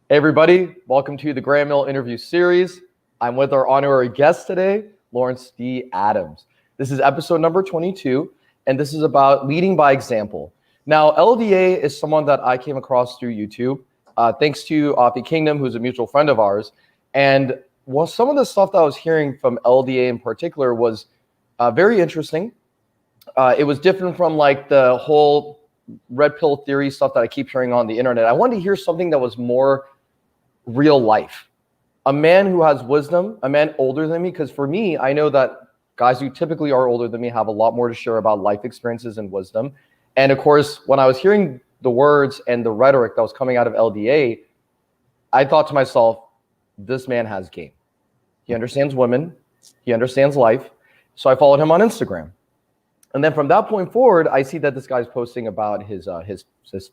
Hey everybody, welcome to the Graham Mill interview series. I'm with our honorary guest today, Lawrence D. Adams. This is episode number 22, and this is about leading by example. Now, LDA is someone that I came across through YouTube, thanks to Offie Kingdom, who's a mutual friend of ours. And some of the stuff that I was hearing from LDA in particular was very interesting. It was different from like the whole red pill theory stuff that I keep hearing on the internet. I wanted to hear something that was more real life. A man who has wisdom, a man older than me, because for me, I know that guys who typically are older than me have a lot more to share about life experiences and wisdom. And of course, when I was hearing the words and the rhetoric that was coming out of LDA, I thought to myself, this man has game. He understands women. He understands life. So I followed him on Instagram. And then from that point forward, I see that this guy's posting about his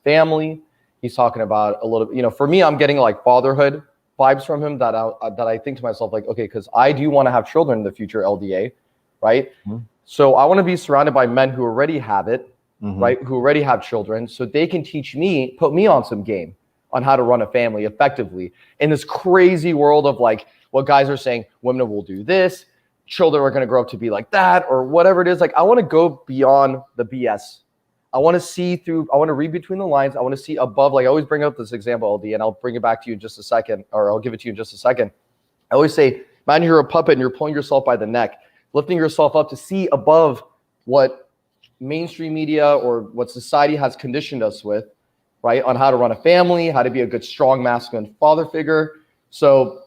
family. He's talking about a little, for me, I'm getting like fatherhood vibes from him that I think to myself, like, okay, because I do want to have children in the future, LDA, right? Mm-hmm. So I want to be surrounded by men who already have it, right? Who already have children, so they can teach me, put me on some game on how to run a family effectively in this crazy world of like what guys are saying, women will do this, children are going to grow up to be like that, or whatever it is. Like, I want to go beyond the BS. I want to see through, I want to read between the lines. I want to see above, like I always bring up this example, LD, and I'll bring it back to you in just a second, or I'll give it to you in just a second. I always say, imagine you're a puppet and you're pulling yourself by the neck, lifting yourself up to see above what mainstream media or what society has conditioned us with, right? On how to run a family, how to be a good, strong, masculine father figure. So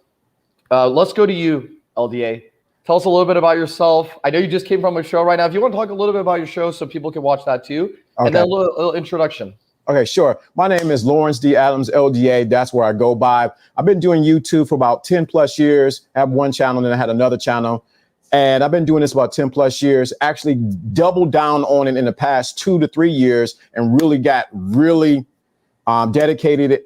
let's go to you, LDA. Tell us a little bit about yourself. I know you just came from a show right now. If you want to talk a little bit about your show so people can watch that too. Okay. And then a little introduction. Okay, sure. My name is Lawrence D. Adams, LDA. That's where I go by. I've been doing YouTube for about 10 plus years. I have one channel and I had another channel. And I've been doing this about 10 plus years, actually doubled down on it in the past 2 to 3 years and really got dedicated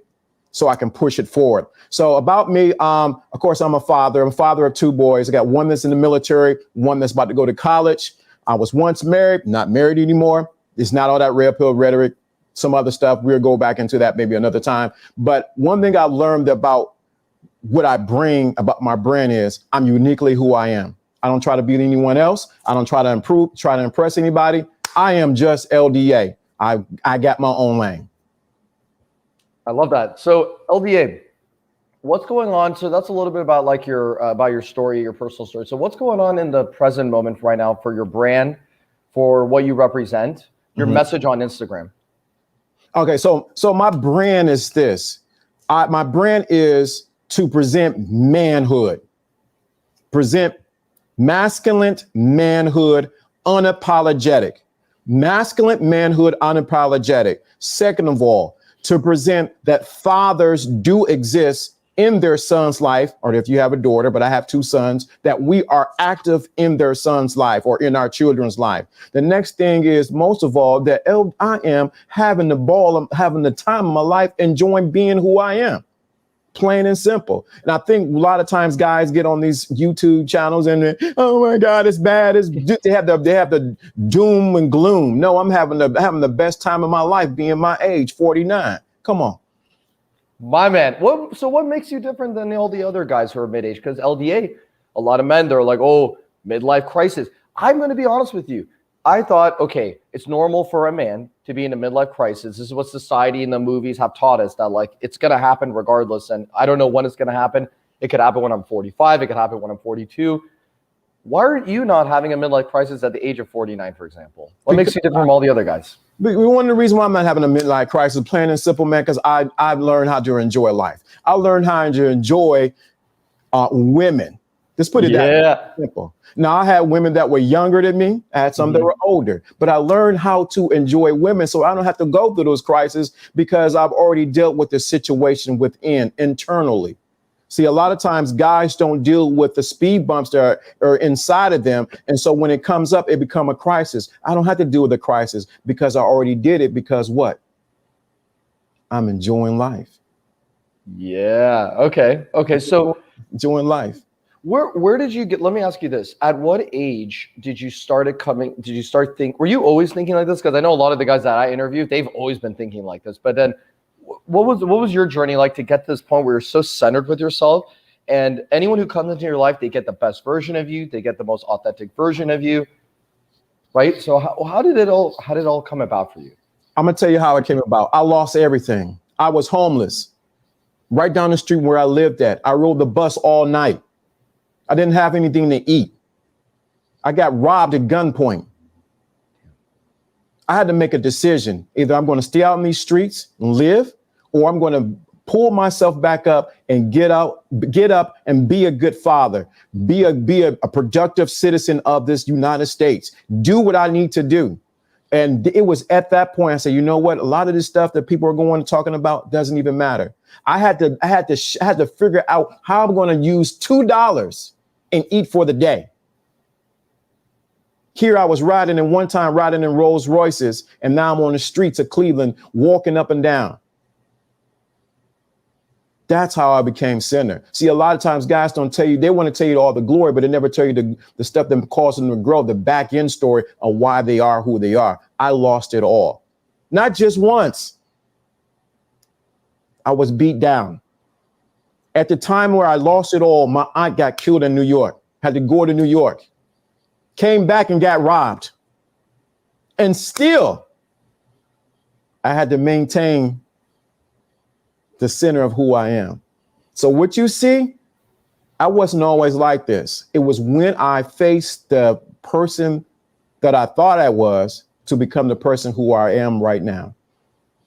so I can push it forward. So about me, of course, I'm a father. I'm a father of 2 boys. I got one that's in the military, one that's about to go to college. I was once married, not married anymore. It's not all that red pill rhetoric, some other stuff. We'll go back into that maybe another time. But one thing I learned about what I bring about my brand is I'm uniquely who I am. I don't try to beat anyone else. I don't try to impress anybody. I am just LDA. I got my own lane. I love that. So LDA, what's going on? So that's a little bit about like your story, your personal story. So what's going on in the present moment right now for your brand, for what you represent, your message on Instagram? Okay, so my brand is this. My brand is to present manhood, present masculine manhood, unapologetic, masculine manhood, unapologetic. Second of all, to present that fathers do exist in their son's life, or if you have a daughter, but I have 2 sons, that we are active in their son's life or in our children's life. The next thing is, most of all, that I am having the ball, I'm having the time of my life, enjoying being who I am. Plain and simple. And I think a lot of times guys get on these YouTube channels and, oh my God, it's bad. They have the doom and gloom. No, I'm having the best time of my life being my age, 49. Come on. My man. So what makes you different than all the other guys who are mid-age? Because LDA, a lot of men, they're like, oh, midlife crisis. I'm going to be honest with you. I thought, okay, it's normal for a man to be in a midlife crisis. This is what society and the movies have taught us, that like it's going to happen regardless. And I don't know when it's going to happen. It could happen when I'm 45. It could happen when I'm 42. Why are you not having a midlife crisis at the age of 49, for example? What makes you different from all the other guys? One of the reasons why I'm not having a midlife crisis, plain and simple, man, because I've learned how to enjoy life. I learned how to enjoy women. Just put it that simple. Now, I had women that were younger than me. I had some that were older, but I learned how to enjoy women so I don't have to go through those crises because I've already dealt with the situation internally. See, a lot of times guys don't deal with the speed bumps that are inside of them. And so when it comes up, it becomes a crisis. I don't have to deal with the crisis because I already did it because what? I'm enjoying life. Yeah. Okay. So enjoying life. Where did you get, let me ask you this. At what age did you start were you always thinking like this? Because I know a lot of the guys that I interview, they've always been thinking like this. But then what was your journey like to get to this point where you're so centered with yourself, and anyone who comes into your life, they get the best version of you, they get the most authentic version of you, right? So how did it all come about for you? I'm gonna tell you how it came about. I lost everything. I was homeless right down the street where I lived at. I rode the bus all night. I didn't have anything to eat. I got robbed at gunpoint. I had to make a decision. Either I'm going to stay out in these streets and live, or I'm going to pull myself back up and get up and be a good father, be a productive citizen of this United States, do what I need to do. And it was at that point I said, you know what? A lot of this stuff that people are going and talking about doesn't even matter. I had to figure out how I'm going to use $2 and eat for the day. Here I was riding in Rolls Royces, and now I'm on the streets of Cleveland, walking up and down. That's how I became sinner. See, a lot of times guys don't tell you, they want to tell you all the glory, but they never tell you the stuff that caused them to grow, the back end story of why they are who they are. I lost it all. Not just once. I was beat down. At the time where I lost it all, my aunt got killed in New York, had to go to New York, came back and got robbed. And still, I had to maintain the center of who I am. So what you see, I wasn't always like this. It was when I faced the person that I thought I was to become the person who I am right now.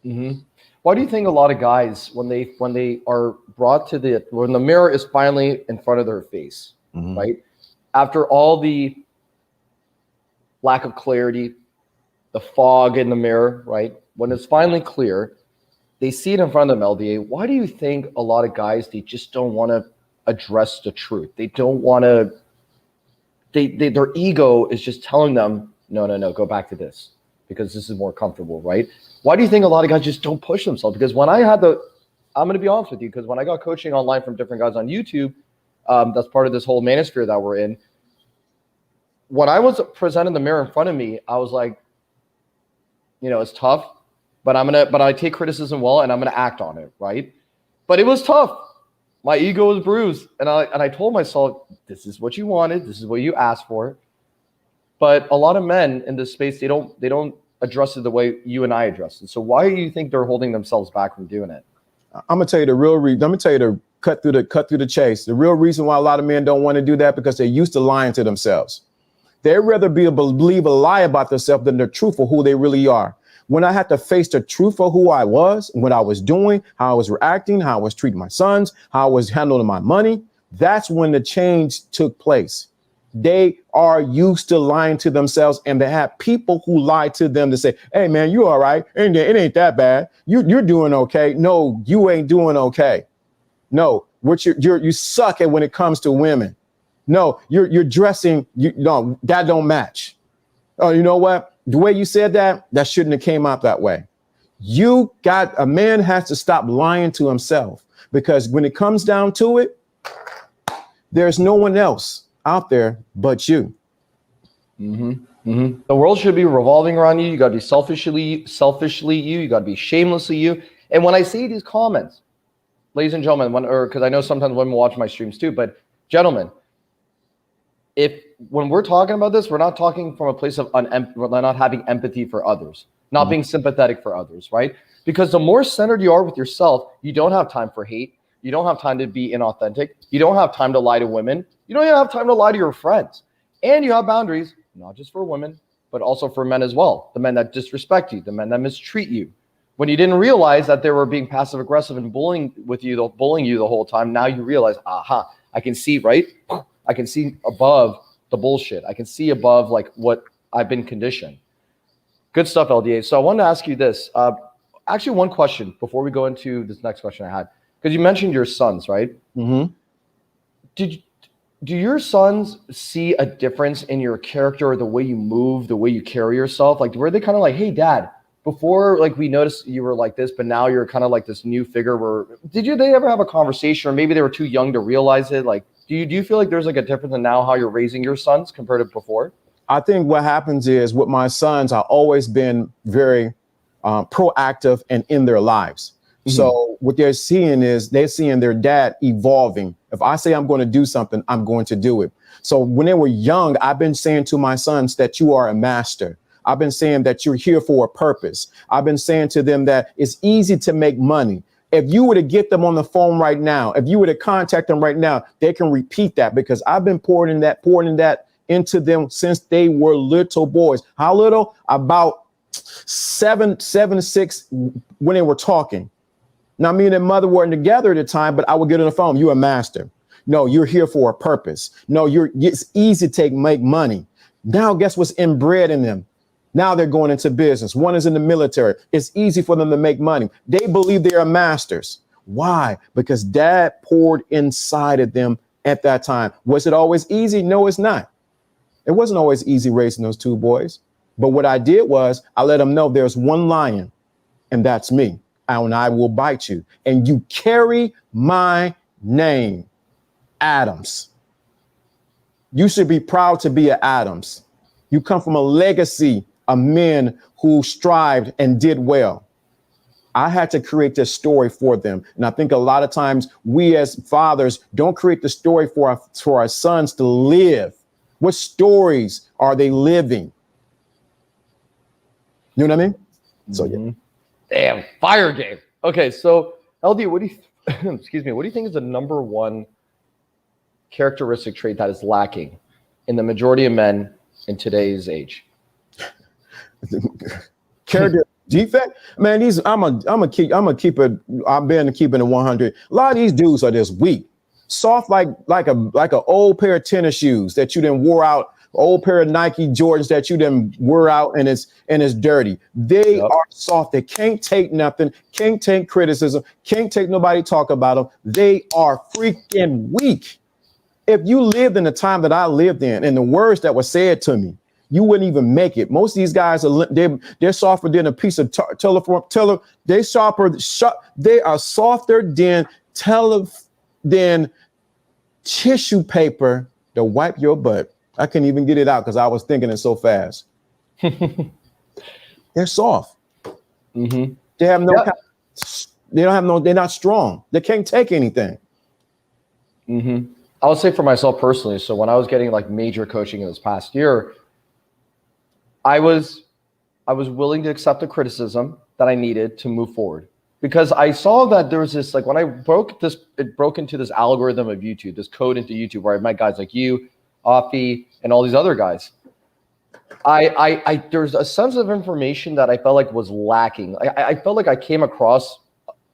Mm-hmm. Why do you think a lot of guys, when they are brought to when the mirror is finally in front of their face, mm-hmm. right? After all the lack of clarity, the fog in the mirror, right? When it's finally clear, they see it in front of them, LDA. Why do you think a lot of guys, they just don't want to address the truth? They don't want to, their ego is just telling them, no, go back to this because this is more comfortable, right? Why do you think a lot of guys just don't push themselves? Because when I'm going to be honest with you, because when I got coaching online from different guys on YouTube, that's part of this whole manosphere that we're in. When I was presenting the mirror in front of me, I was like, it's tough. But I take criticism well, and I'm gonna act on it, right? But it was tough. My ego was bruised, and I told myself, this is what you wanted, this is what you asked for. But a lot of men in this space, they don't address it the way you and I address it. So why do you think they're holding themselves back from doing it? I'm gonna tell you the real reason. I'm gonna tell you to cut through the chase. The real reason why a lot of men don't want to do that because they're used to lying to themselves. They'd rather believe a lie about themselves than the truth of who they really are. When I had to face the truth of who I was, what I was doing, how I was reacting, how I was treating my sons, how I was handling my money, that's when the change took place. They are used to lying to themselves, and they have people who lie to them to say, hey, man, you all right. It ain't that bad. You're doing okay. No, you ain't doing okay. No, you suck at when it comes to women. No, you're dressing. No, that don't match. Oh, you know what? The way you said that shouldn't have came out that way. A man has to stop lying to himself, because when it comes down to it, there's no one else out there but you. Mm-hmm. Mm-hmm. The world should be revolving around you. You got to be selfishly you. You got to be shamelessly you. And when I see these comments, ladies and gentlemen, because I know sometimes women watch my streams too, but gentlemen, when we're talking about this, we're not talking from a place of we're not having empathy for others, not being sympathetic for others, right? Because the more centered you are with yourself, you don't have time for hate. You don't have time to be inauthentic. You don't have time to lie to women. You don't even have time to lie to your friends. And you have boundaries, not just for women, but also for men as well. The men that disrespect you, the men that mistreat you. When you didn't realize that they were being passive aggressive and bullying you the whole time, now you realize, aha, I can see, right? I can see above the bullshit. I can see above like what I've been conditioned. Good stuff, LDA. So I wanted to ask you this. Actually, one question before we go into this next question I had, because you mentioned your sons, right? Mm-hmm. Do your sons see a difference in your character or the way you move, the way you carry yourself? Like, were they kind of like, hey, Dad, before like we noticed you were like this, but now you're kind of like this new figure? They ever have a conversation, or maybe they were too young to realize it? Like, do you feel like there's like a difference in now how you're raising your sons compared to before? I think what happens is with my sons, I've always been very proactive and in their lives. So what they're seeing is they're seeing their dad evolving. If I say I'm going to do something, I'm going to do it. So when they were young, I've been saying to my sons that you are a master. I've been saying that you're here for a purpose. I've been saying to them that it's easy to make money. If you were to get them on the phone right now, if you were to contact them right now, they can repeat that, because I've been pouring that into them since they were little boys. How little? About 7 to 6 when they were talking. Now, me and their mother weren't together at the time, but I would get on the phone. You're a master. No, you're here for a purpose. No, it's easy to make money. Now, guess what's inbred in them? Now they're going into business. One is in the military. It's easy for them to make money. They believe they are masters. Why? Because dad poured inside of them at that time. Was it always easy? No, it's not. It wasn't always easy raising those two boys. But what I did was I let them know there's one lion, and that's me. And I will bite you. And you carry my name, Adams. You should be proud to be an Adams. You come from a legacy of men who strived and did well. I had to create this story for them. And I think a lot of times we as fathers don't create the story for our sons to live. What stories are they living? You know what I mean? So yeah. Damn, fire game. Okay, so LD, what do you excuse me, what do you think is the number one characteristic trait that is lacking in the majority of men in today's age? Character defect? Man, I'm gonna keep it. I've been keeping it 100. A lot of these dudes are just weak, soft like an old pair of tennis shoes that you then wore out. Old pair of Nike Jordans that you then wore out and it's dirty. They are soft. They can't take nothing, can't take criticism, can't take nobody talk about them. They are freaking weak. If you lived in the time that I lived in and the words that were said to me, you wouldn't even make it. Most of these guys they're softer than a piece of telephone. They are softer than tissue paper to wipe your butt. I couldn't even get it out because I was thinking it so fast. They're soft. They have no. They don't have no. They're not strong. They can't take anything. I would say for myself personally. So when I was getting like major coaching in this past year, I was willing to accept the criticism that I needed to move forward, because I saw that there was this, like when it broke into this algorithm of YouTube, this code into YouTube where I met guys like you, Afi, and all these other guys. There's a sense of information that I felt like was lacking. I felt like I came across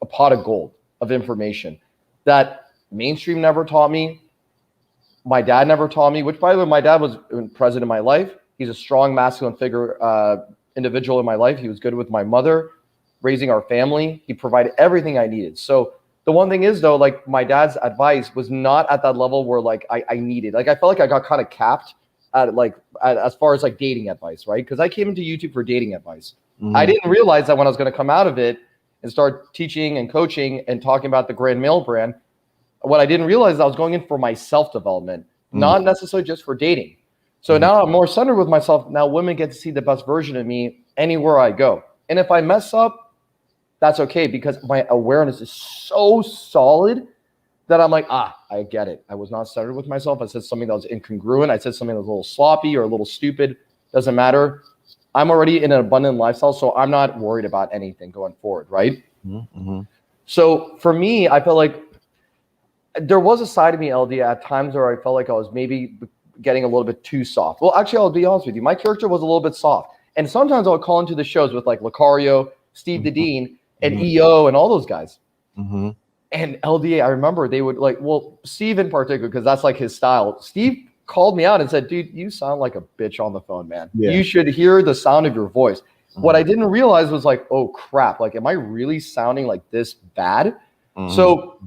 a pot of gold of information that mainstream never taught me. My dad never taught me, which by the way, my dad was present in my life. He's a strong masculine figure, individual in my life. He was good with my mother, raising our family. He provided everything I needed. So the one thing is though, like my dad's advice was not at that level where like I needed, like I felt like I got kind of capped at as far as like dating advice, right? Because I came into YouTube for dating advice. I didn't realize that when I was going to come out of it and start teaching and coaching and talking about the Grand Male brand, what I didn't realize is I was going in for my self-development, not necessarily just for dating. So now I'm more centered with myself. Now women get to see the best version of me anywhere I go. And if I mess up, that's okay, because my awareness is so solid that I'm like, I get it. I was not centered with myself. I said something that was incongruent. I said something that was a little sloppy or a little stupid. Doesn't matter. I'm already in an abundant lifestyle, so I'm not worried about anything going forward, right? So for me, I felt like there was a side of me, LD, at times where I felt like I was maybe getting a little bit too soft. Well, actually, I'll be honest with you. My character was a little bit soft. And sometimes I would call into the shows with like Lucario, Steve the Dean, and EO and all those guys. And LDA, I remember they would like, well, Steve in particular, because that's like his style. Steve called me out and said, dude, you sound like a bitch on the phone, man. You should hear the sound of your voice. What I didn't realize was like, oh crap, like, am I really sounding like this bad? So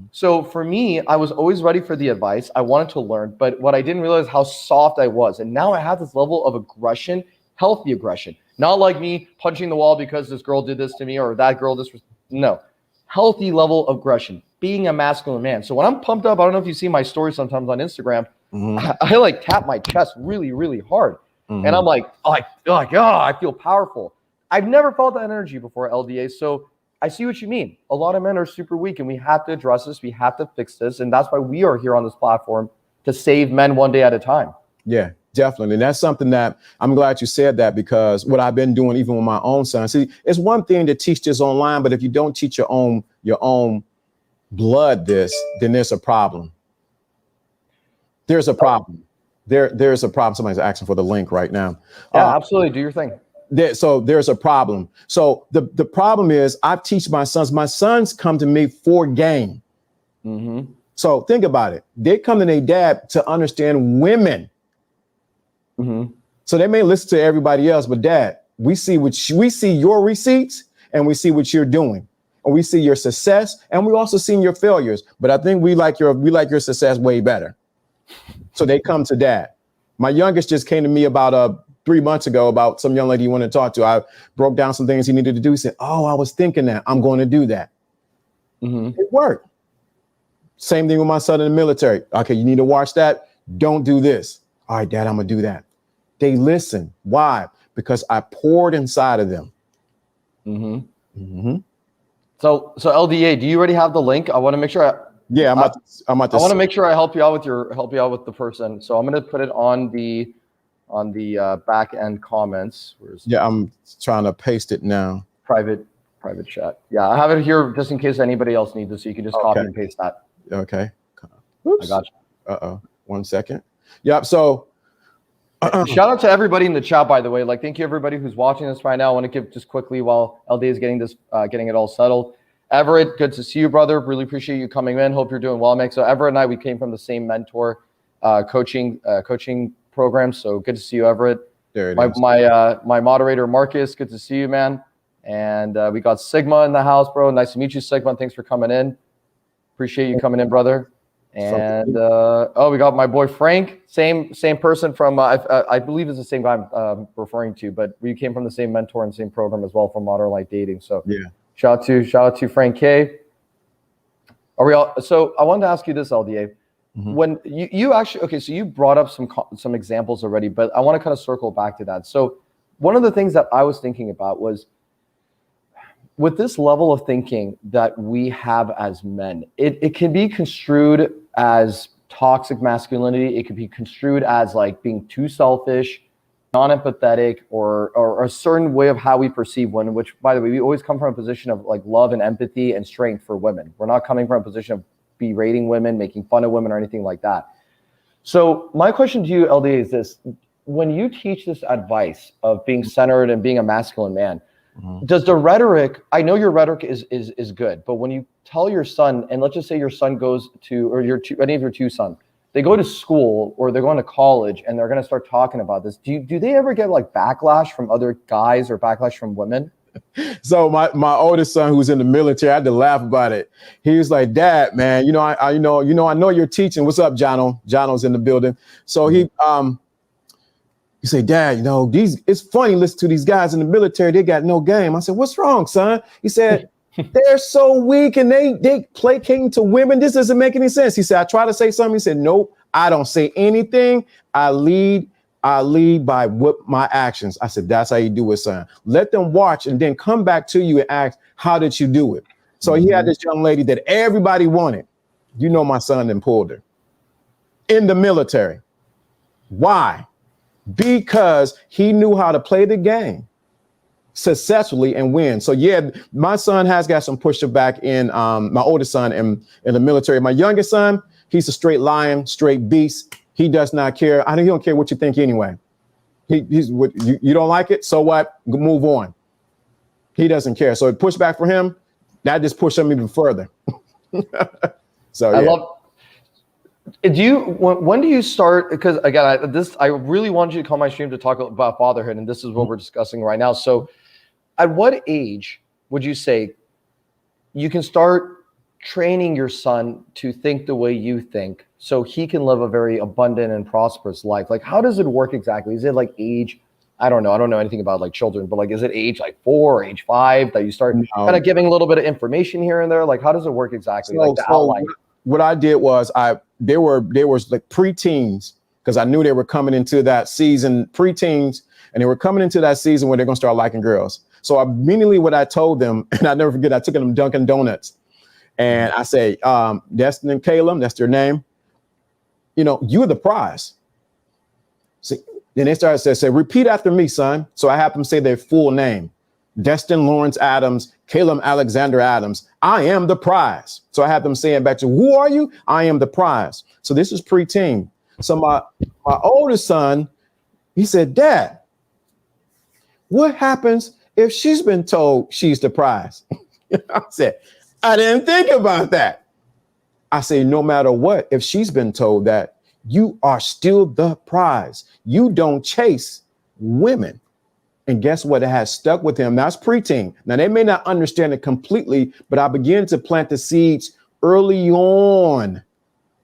for me, I was always ready for the advice. I wanted to learn, but what I didn't realize how soft I was. And now I have this level of aggression, healthy aggression, not like me punching the wall because this girl did this to me or that girl no, healthy level of aggression, being a masculine man. So when I'm pumped up, I don't know if you see my story sometimes on Instagram, I like tap my chest really, really hard. And I'm like, I feel powerful. I've never felt that energy before, LDA. So I see what you mean. A lot of men are super weak, and we have to address this. We have to fix this. And that's why we are here on this platform, to save men one day at a time. Yeah, definitely. And that's something that I'm glad you said that, because what I've been doing even with my own son. See, it's one thing to teach this online, but if you don't teach your own blood this, then there's a problem. There's a problem. There's a problem. Somebody's asking for the link right now. Yeah, absolutely. Do your thing. So there's a problem. So the problem is I teach my sons come to me for game. Mm-hmm. So think about it. They come to their dad to understand women. Mm-hmm. So they may listen to everybody else, but dad, we see your receipts, and we see what you're doing, and we see your success, and we also see your failures. But I think we like your success way better. So they come to dad. My youngest just came to me about 3 months ago about some young lady he wanted to talk to. I broke down some things he needed to do. He said, "Oh, I was thinking that. I'm going to do that." Mm-hmm. It worked. Same thing with my son in the military. Okay, you need to watch that. Don't do this. All right, dad, I'm going to do that. They listen. Why? Because I poured inside of them. Mm-hmm. Mm-hmm. So LDA, do you already have the link? I want to make sure. Yeah, I'm about to. I want to make sure I help you out with the person. So I'm going to put it on the back end comments. Yeah, I'm trying to paste it now. Private chat. Yeah, I have it here just in case anybody else needs it, so you can just copy and paste that. Okay. Oops. I got you. 1 second. Yep. So shout out to everybody in the chat, by the way. Like, thank you everybody who's watching this right now. I want to give just quickly while LD is getting it all settled. Everett, good to see you, brother. Really appreciate you coming in. Hope you're doing well, Mike. So Everett and I, we came from the same mentor coaching program. So good to see you, Everett. There it is. My moderator, Marcus, good to see you, man. And we got Sigma in the house, bro. Nice to meet you, Sigma. Thanks for coming in. Appreciate you coming in, brother. And we got my boy Frank, same person from I believe it's the same guy I'm referring to, but we came from the same mentor and same program as well from Modern Light Dating. So yeah, shout out to Frank K. Are we all? So I wanted to ask you this, LDA. Mm-hmm. When you actually so you brought up some examples already, but I want to kind of circle back to that. So one of the things that I was thinking about was, with this level of thinking that we have as men, it can be construed as toxic masculinity. It could be construed as like being too selfish, non-empathetic, or a certain way of how we perceive women, which, by the way, we always come from a position of like love and empathy and strength for women. We're not coming from a position of berating women, making fun of women, or anything like that. So my question to you, LDA, is this: when you teach this advice of being centered and being a masculine man, mm-hmm. does the rhetoric, I know your rhetoric is good, but when you tell your son, and let's just say your son goes to, or any of your two sons, they go to school or they're going to college and they're going to start talking about this, do they ever get like backlash from other guys or backlash from women? So my oldest son, who's in the military, I had to laugh about it. He was like, "Dad, man, I know you're teaching. What's up, Jono?" Jono's in the building. So he say, "Dad, it's funny listening to these guys in the military. They got no game." I said, "What's wrong, son?" He said, "They're so weak and they placating to women. This doesn't make any sense." He said, "I try to say something." He said, "Nope, I don't say anything. I lead by what my actions." I said, "That's how you do it, son. Let them watch and then come back to you and ask, how did you do it?" So he had this young lady that everybody wanted. My son then pulled her in the military. Why? Because he knew how to play the game successfully and win. So yeah, my son has got some pushback in my oldest son in the military. My youngest son, he's a straight lion, straight beast. He does not care. He don't care what you think anyway. He's what you don't like it. So what? Move on. He doesn't care. So it pushed back for him. That just pushed him even further. So yeah. When do you start? Because again, I really want you to come on my stream to talk about fatherhood, and this is what we're discussing right now. So, at what age would you say you can start training your son to think the way you think, so he can live a very abundant and prosperous life? Like, how does it work exactly? Is it like age? I don't know anything about like children, but like, is it age like 4 or age 5 that you start kind of giving a little bit of information here and there? Like, how does it work exactly? Like the outline. What I did was there were like preteens, because I knew they were coming into that season, preteens, and they were coming into that season where they're gonna start liking girls. So immediately what I told them, and I never forget, I took them Dunkin' Donuts and I say, Destin and Caleb, that's their name. You know, you're the prize. See, then they started to say, repeat after me, son. So I have them say their full name. Destin Lawrence Adams, Caleb Alexander Adams. I am the prize. So I have them saying back to, who are you? I am the prize. So this is preteen. So my oldest son, he said, Dad, what happens if she's been told she's the prize? I said, I didn't think about that. I say, no matter what, if she's been told that, you are still the prize. You don't chase women. And guess what? It has stuck with him. That's preteen. Now, they may not understand it completely, but I began to plant the seeds early on.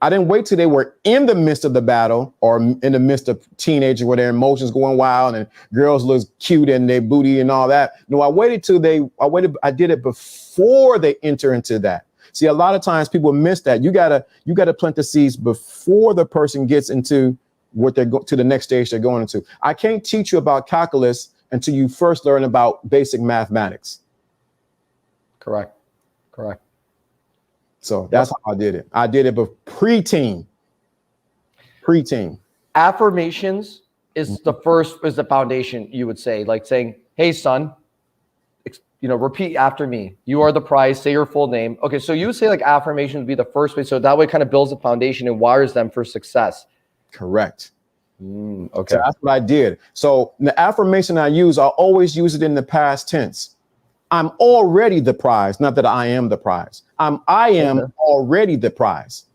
I didn't wait till they were in the midst of the battle or in the midst of teenagers where their emotions going wild and girls look cute and their booty and all that. No, I did it before they enter into that. See, a lot of times people miss that. You gotta plant the seeds before the person gets into what they're to the next stage they're going into. I can't teach you about calculus until you first learn about basic mathematics. Correct. So that's how I did it. I did it but preteen. Affirmations is the foundation, you would say, like saying, hey, son, repeat after me. You are the prize. Say your full name. Okay, so you would say like affirmations would be the first way. So that way it kind of builds a foundation and wires them for success. Correct. Okay. So that's what I did. So the affirmation I use, I always use it in the past tense. I'm already the prize, not that I am the prize. I am already the prize.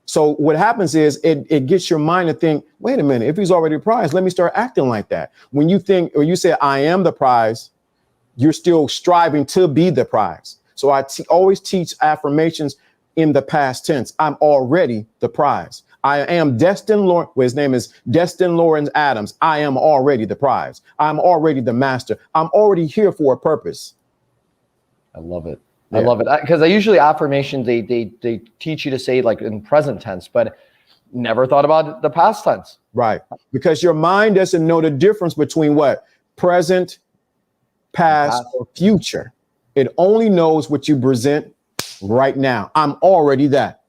So what happens is it gets your mind to think, wait a minute, if he's already the prize, let me start acting like that. When you think or you say I am the prize, you're still striving to be the prize. So I always teach affirmations in the past tense. I'm already the prize. I am Destin Lawrence. Well, his name is Destin Lawrence Adams. I am already the prize. I'm already the master. I'm already here for a purpose. I love it. Yeah. I love it. Because I usually affirmations, they teach you to say like in present tense, but never thought about the past tense. Right. Because your mind doesn't know the difference between what? Present, past, or future. It only knows what you present right now. I'm already that.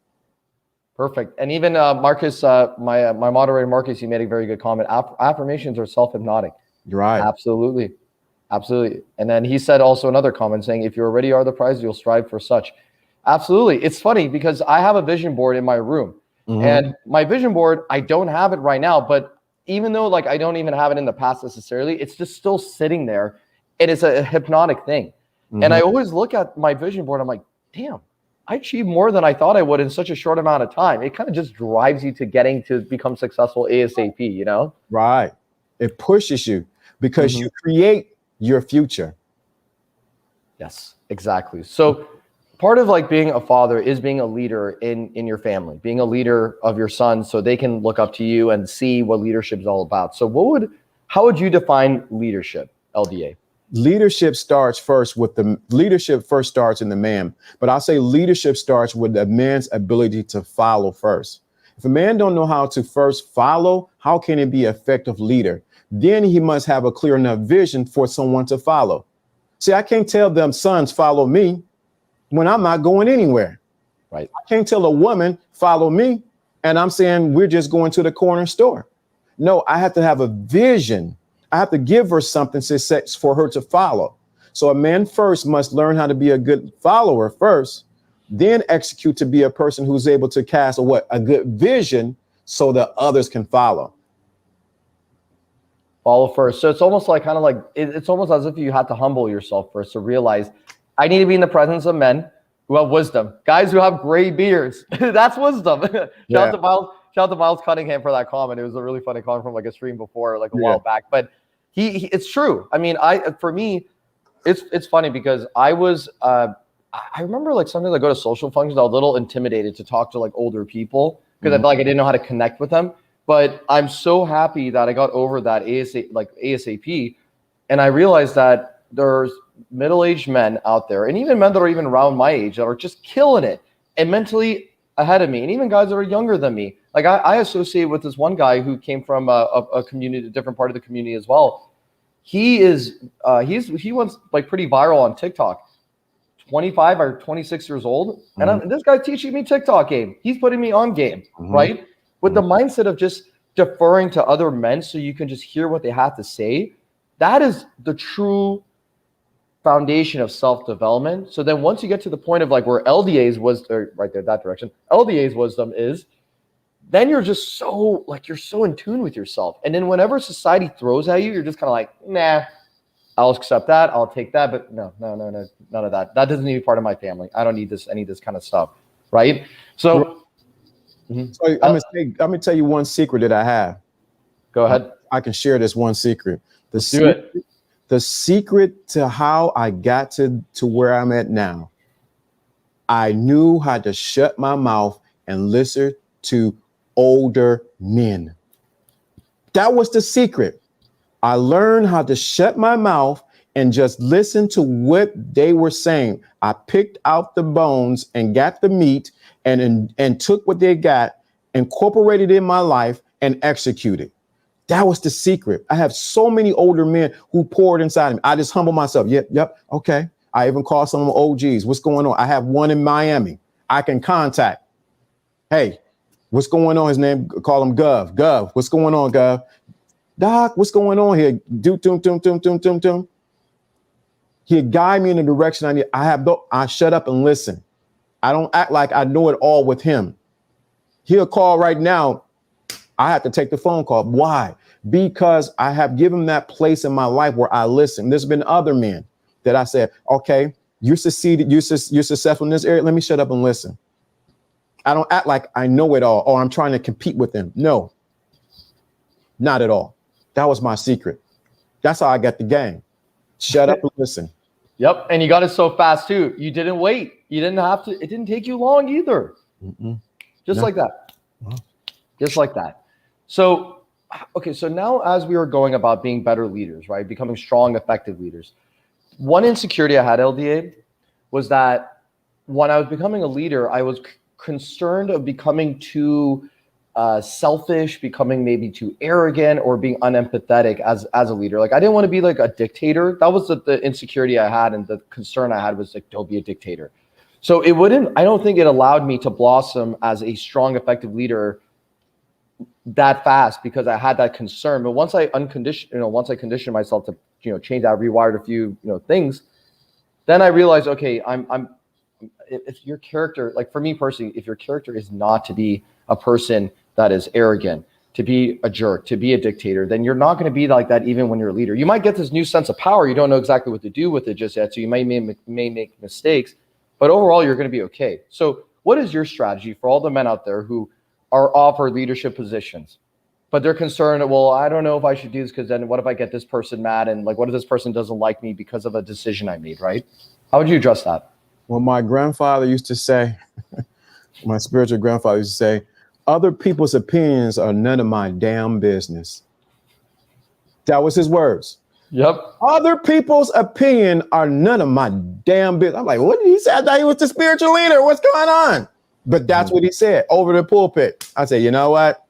Perfect. And even Marcus, my moderator, Marcus, you made a very good comment. Affirmations are self-hypnotic. Right. Absolutely. And then he said also another comment saying, if you already are the prize, you'll strive for such. Absolutely. It's funny because I have a vision board in my room. And my vision board, I don't have it right now, but even though like I don't even have it in the past necessarily, it's just still sitting there. And it's a hypnotic thing. And I always look at my vision board. I'm like, damn, I achieved more than I thought I would in such a short amount of time. It kind of just drives you to getting to become successful ASAP, Right. It pushes you because you create your future. Yes, exactly. So part of like being a father is being a leader in your family, being a leader of your sons so they can look up to you and see what leadership is all about. So how would you define leadership, LDA? Leadership starts first starts in the man, but I'll say leadership starts with a man's ability to follow first. If a man don't know how to first follow, how can he be an effective leader? Then he must have a clear enough vision for someone to follow. See, I can't tell them sons follow me when I'm not going anywhere. Right. I can't tell a woman follow me and I'm saying we're just going to the corner store. No, I have to have a vision. I have to give her something for her to follow. So a man first must learn how to be a good follower first, then execute to be a person who's able to cast a good vision so that others can follow. Follow first. So it's almost like it's almost as if you had to humble yourself first to realize I need to be in the presence of men who have wisdom, guys who have gray beards. That's wisdom. Shout out to Miles Cunningham for that comment. It was a really funny comment from like a stream before, like a while back. But it's true. I mean, for me, it's funny because I was I remember like sometimes I go to social functions, I was a little intimidated to talk to like older people because I felt like I didn't know how to connect with them. But I'm so happy that I got over that ASAP, and I realized that there's middle-aged men out there, and even men that are even around my age that are just killing it and mentally ahead of me, and even guys that are younger than me. Like I associate with this one guy who came from a community, a different part of the community as well. he went like pretty viral on TikTok. 25 or 26 years old, and this guy's teaching me TikTok game. He's putting me on game, right? With the mindset of just deferring to other men so you can just hear what they have to say. That is the true foundation of self-development. So then once you get to the point of like where LDA's was right there, that direction, LDA's wisdom is, then you're just so like, you're so in tune with yourself. And then whenever society throws at you, you're just kind of like, nah, I'll accept that. I'll take that. But no, none of that. That doesn't need to be part of my family. I don't need this, any of this kind of stuff. Right. So, so I'm gonna tell you one secret that I have. Go ahead. I can share this one secret. Do it. The secret to how I got to where I'm at now. I knew how to shut my mouth and listen to older men. That was the secret. I learned how to shut my mouth and just listen to what they were saying. I picked out the bones and got the meat and took what they got, incorporated in my life and executed. That was the secret. I have so many older men who poured inside me. I just humble myself. Yep. Okay. I even call some of them OGs. What's going on? I have one in Miami I can contact. Hey, what's going on? His name, call him Gov. Gov, what's going on, Gov? Doc, what's going on here? He'll guide me in the direction I need. I shut up and listen. I don't act like I know it all with him. He'll call right now. I have to take the phone call. Why? Because I have given that place in my life where I listen. There's been other men that I said, okay, you're succeeded, you're successful in this area. Let me shut up and listen. I don't act like I know it all or I'm trying to compete with them. No, not at all. That was my secret. That's how I got the game. Shut up and listen. Yep. And you got it so fast too. You didn't wait. You didn't have to. It didn't take you long either. Just like that. Wow. Just like that. So, okay. So now as we were going about being better leaders, right? Becoming strong, effective leaders. One insecurity I had, LDA, was that when I was becoming a leader, I was concerned of becoming too selfish, becoming maybe too arrogant, or being unempathetic as a leader. Like I didn't want to be like a dictator. That was the insecurity I had, and the concern I had was like, don't be a dictator. So I don't think it allowed me to blossom as a strong, effective leader that fast because I had that concern. But once I conditioned myself to, change, I rewired a few, things, then I realized, okay, if your character, like for me personally, if your character is not to be a person that is arrogant, to be a jerk, to be a dictator, then you're not going to be like that even when you're a leader. You might get this new sense of power. You don't know exactly what to do with it just yet. So you may make mistakes, but overall you're going to be okay. So what is your strategy for all the men out there who are offered leadership positions, but they're concerned, well, I don't know if I should do this because then what if I get this person mad? And like, what if this person doesn't like me because of a decision I made, right? How would you address that? Well, my grandfather used to say, my spiritual grandfather used to say, other people's opinions are none of my damn business. That was his words. Yep. Other people's opinion are none of my damn business. I'm like, what did he say? I thought he was the spiritual leader. What's going on? But that's what he said over the pulpit. I said, you know what?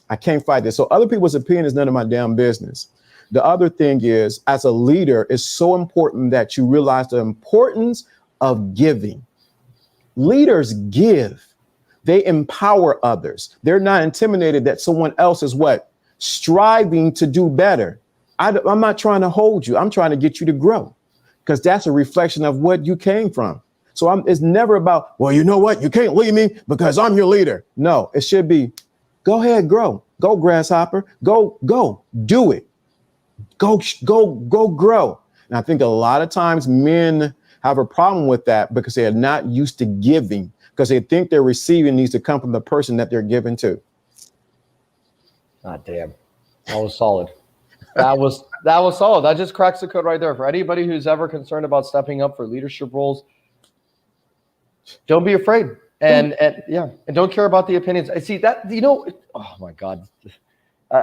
I can't fight this. So other people's opinion is none of my damn business. The other thing is, as a leader, it's so important that you realize the importance of giving. Leaders give. They empower others. They're not intimidated that someone else is what? Striving to do better. I'm not trying to hold you. I'm trying to get you to grow, because that's a reflection of what you came from. So it's never about, well, you know what? You can't leave me because I'm your leader. No, it should be, go ahead, grow. Go, grasshopper. Go, do it. Go, grow. And I think a lot of times men have a problem with that because they are not used to giving, because they think their receiving needs to come from the person that they're giving to. God damn. That was solid. That was solid. That just cracks the code right there. For anybody who's ever concerned about stepping up for leadership roles, don't be afraid. And don't care about the opinions. I see that, oh my God.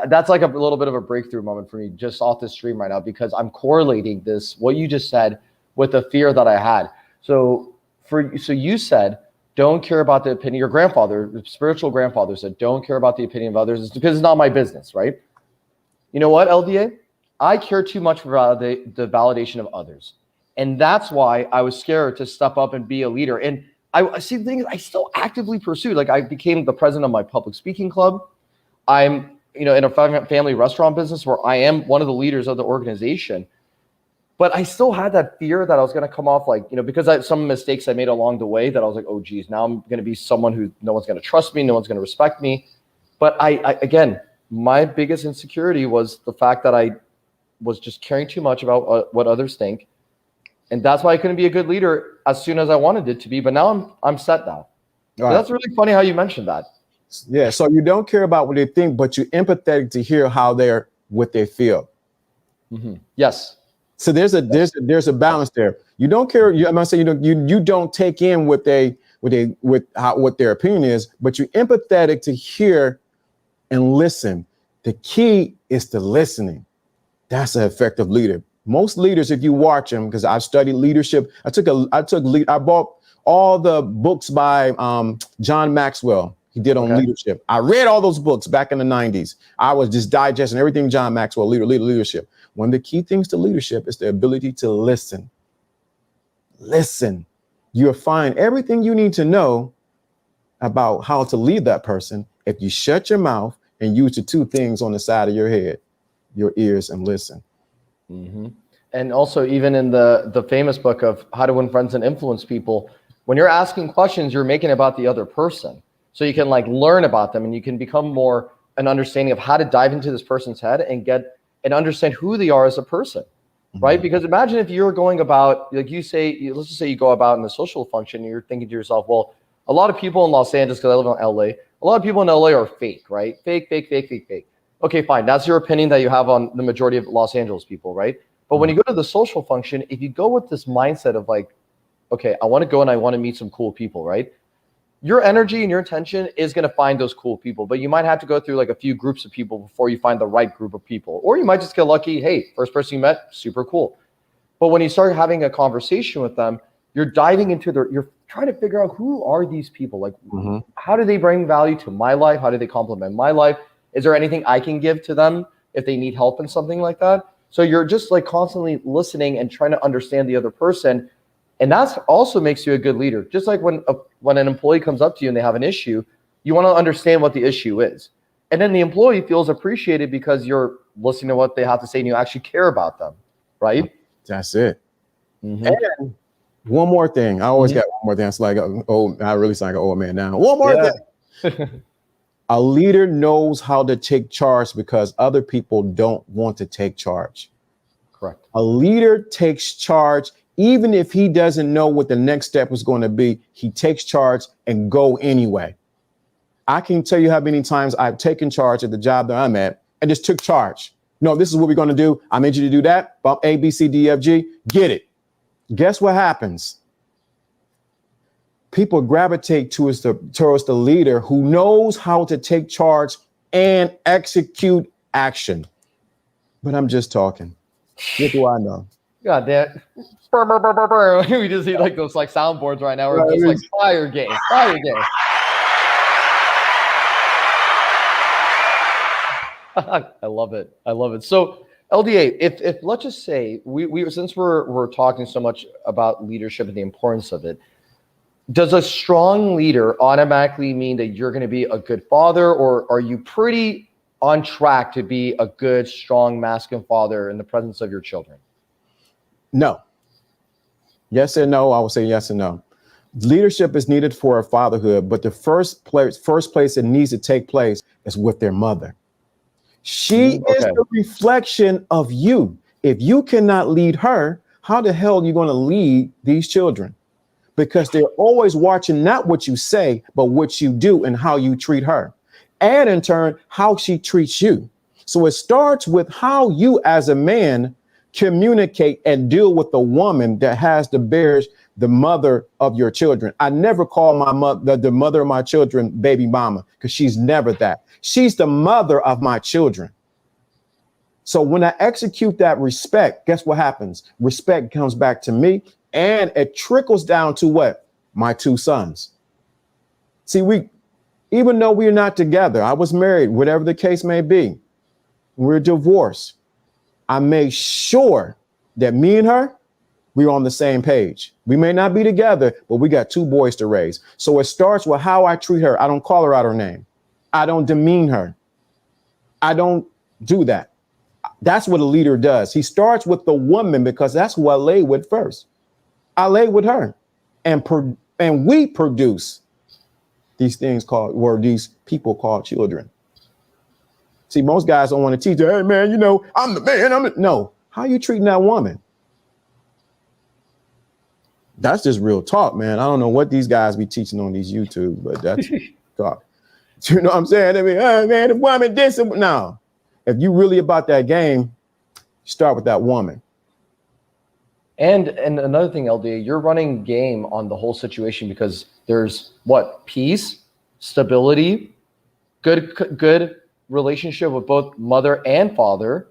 That's like a little bit of a breakthrough moment for me just off the stream right now, because I'm correlating what you just said with the fear that I had. So you said, don't care about the opinion. Your grandfather, the spiritual grandfather, said, don't care about the opinion of others. It's because it's not my business, right? You know what, LDA? I care too much about the validation of others. And that's why I was scared to step up and be a leader. And I see the thing is I still actively pursue, like I became the president of my public speaking club. I'm, in a family restaurant business where I am one of the leaders of the organization. But I still had that fear that I was going to come off like, because some mistakes I made along the way that I was like, oh, geez, now I'm going to be someone who no one's going to trust me. No one's going to respect me. But again, my biggest insecurity was the fact that I was just caring too much about what others think. And that's why I couldn't be a good leader as soon as I wanted it to be. But now I'm set now. Right. That's really funny how you mentioned that. Yeah. So you don't care about what they think, but you're empathetic to hear what they feel. Mm-hmm. Yes. So there's a balance there. You don't care. I'm not saying you don't take in what their opinion is, but you're empathetic to hear and listen. The key is to listening. That's an effective leader. Most leaders, if you watch them, because I've studied leadership, I bought all the books by John Maxwell. He did on leadership. I read all those books back in the 90s. I was just digesting everything John Maxwell, leadership. One of the key things to leadership is the ability to listen. Listen. You'll find everything you need to know about how to lead that person if you shut your mouth and use the two things on the side of your head, your ears, and listen. Mm-hmm. And also, even in the famous book of How to Win Friends and Influence People, when you're asking questions, you're making it about the other person. So you can learn about them and you can become more an understanding of how to dive into this person's head and get and understand who they are as a person, right? Because imagine if you're going about, like you say, let's just say you go about in a social function and you're thinking to yourself, well, a lot of people in Los Angeles, because I live in LA, a lot of people in LA are fake, right? Fake. Okay, fine. That's your opinion that you have on the majority of Los Angeles people, right? But when you go to the social function, if you go with this mindset of okay, I want to go and I want to meet some cool people, right? Your energy and your intention is going to find those cool people, but you might have to go through a few groups of people before you find the right group of people. Or you might just get lucky. Hey, first person you met, super cool. But when you start having a conversation with them, you're diving into you're trying to figure out who are these people? How do they bring value to my life? How do they complement my life? Is there anything I can give to them if they need help in something like that? So you're just constantly listening and trying to understand the other person. And that also makes you a good leader. Just like when an employee comes up to you and they have an issue, you want to understand what the issue is. And then the employee feels appreciated because you're listening to what they have to say and you actually care about them, right? That's it. Mm-hmm. And one more thing. I always got one more thing. It's I really sound like an old man now. One more thing. A leader knows how to take charge because other people don't want to take charge. Correct. A leader takes charge. Even if he doesn't know what the next step is going to be, he takes charge and go anyway. I can tell you how many times I've taken charge at the job that I'm at and just took charge. No, this is what we're going to do. I need you to do that. Bump A, B, C, D, F, G. Get it. Guess what happens? People gravitate towards the leader who knows how to take charge and execute action. But I'm just talking. What do I know? God damn. We just see those soundboards right now. We're just fire game. I love it. So LDA, if let's just say we since we're talking so much about leadership and the importance of it, does a strong leader automatically mean that you're going to be a good father, or are you pretty on track to be a good, strong, masculine father in the presence of your children? No. Yes and no. I will say yes and no. Leadership is needed for a fatherhood, but the first place it needs to take place is with their mother. She is the reflection of you. If you cannot lead her, how the hell are you going to lead these children? Because they're always watching not what you say, but what you do and how you treat her. And in turn, how she treats you. So it starts with how you as a man communicate and deal with the woman that has to bear the mother of your children. I never call my mother, the mother of my children, baby mama, because she's never that. She's the mother of my children. So when I execute that respect, guess what happens? Respect comes back to me and it trickles down to what? My two sons. See, even though we're not together, I was married, whatever the case may be, we're divorced. I made sure that me and her, we were on the same page. We may not be together, but we got 2 boys to raise. So it starts with how I treat her. I don't call her out her name. I don't demean her. I don't do that. That's what a leader does. He starts with the woman because that's who I lay with first. I lay with her, and we produce these things these people called children. See, most guys don't want to teach her, hey man, I'm the man. No, how you treating that woman? That's just real talk, man. I don't know what these guys be teaching on these YouTube, but that's talk. You know what I'm saying? I mean, oh man, the woman this and no. If you really about that game, start with that woman. And another thing, LDA, you're running game on the whole situation because there's peace, stability, good relationship with both mother and father.